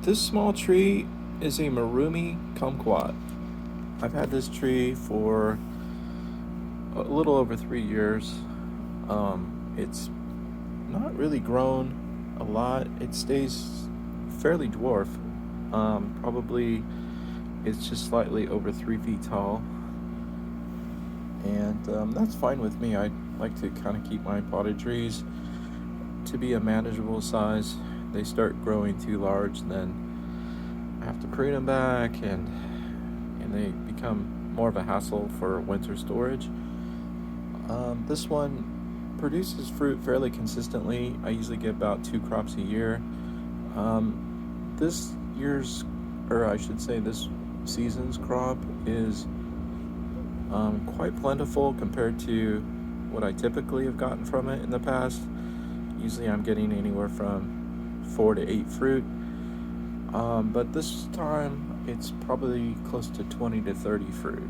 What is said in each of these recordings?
This small tree is a Marumi Kumquat. I've had this tree for a little over 3 years. It's not really grown a lot. It stays fairly dwarf. Probably it's just slightly over 3 feet tall. And that's fine with me. I like to kind of keep my potted trees to be a manageable size. They start growing too large, then I have to prune them back, and they become more of a hassle for winter storage. This one produces fruit fairly consistently. I usually get about 2 crops a year. This year's, or I should say this season's crop is quite plentiful compared to what I typically have gotten from it in the past. Usually I'm getting anywhere from 4 to 8 fruit, but this time it's probably close to 20 to 30 fruit.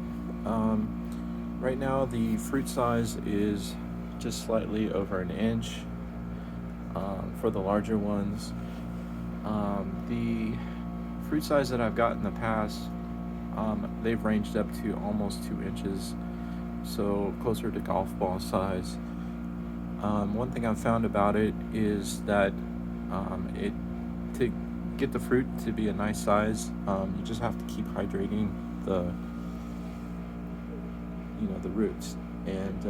Right now the fruit size is just slightly over an inch for the larger ones. The fruit size that I've got in the past, they've ranged up to almost 2 inches, so closer to golf ball size. One thing I've found about it is that it to get the fruit to be a nice size, you just have to keep hydrating the roots, and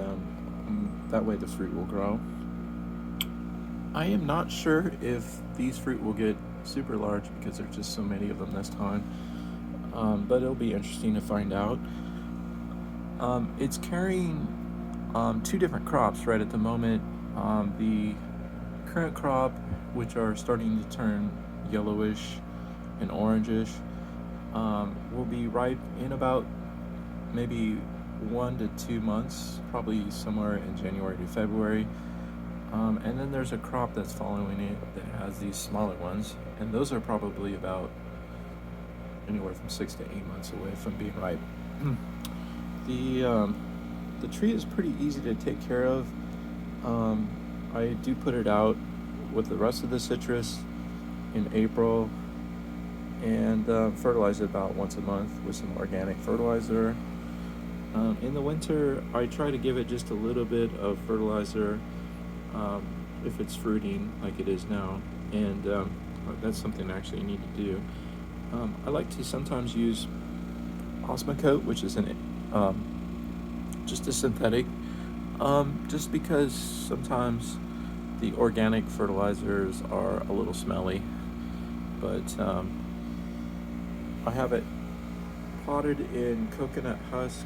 that way the fruit will grow. I am not sure if these fruit will get super large because there's just so many of them this time, but it'll be interesting to find out. It's carrying 2 different crops right at the moment. The current crop, which are starting to turn yellowish and orangish, will be ripe in about maybe 1 to 2 months, probably somewhere in January to February. And then there's a crop that's following it that has these smaller ones, and those are probably about anywhere from 6 to 8 months away from being ripe. The tree is pretty easy to take care of. I do put it out with the rest of the citrus in April, and fertilize it about once a month with some organic fertilizer. In the winter, I try to give it just a little bit of fertilizer if it's fruiting like it is now, and that's something I actually need to do. I like to sometimes use Osmocote, which is just a synthetic, just because sometimes the organic fertilizers are a little smelly, but I have it potted in coconut husk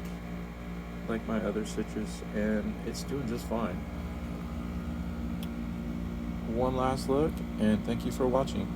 like my other citrus, and it's doing just fine. One last look, and thank you for watching.